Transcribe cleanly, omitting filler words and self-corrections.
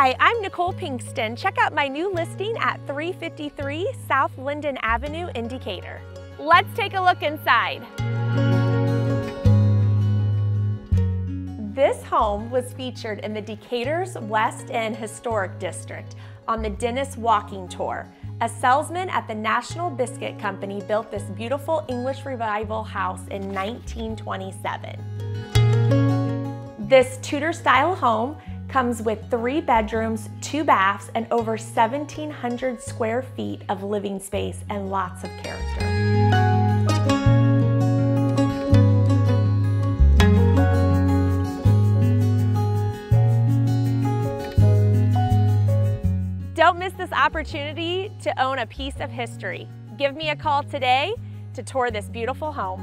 Hi, I'm Nicole Pinkston. Check out my new listing at 353 South Linden Avenue in Decatur. Let's take a look inside. This home was featured in the Decatur's West End Historic District on the Dennis Walking Tour. A salesman at the National Biscuit Company built this beautiful English Revival house in 1927. This Tudor-style home comes with 3 bedrooms, 2 baths, and over 1,700 square feet of living space and lots of character. Don't miss this opportunity to own a piece of history. Give me a call today to tour this beautiful home.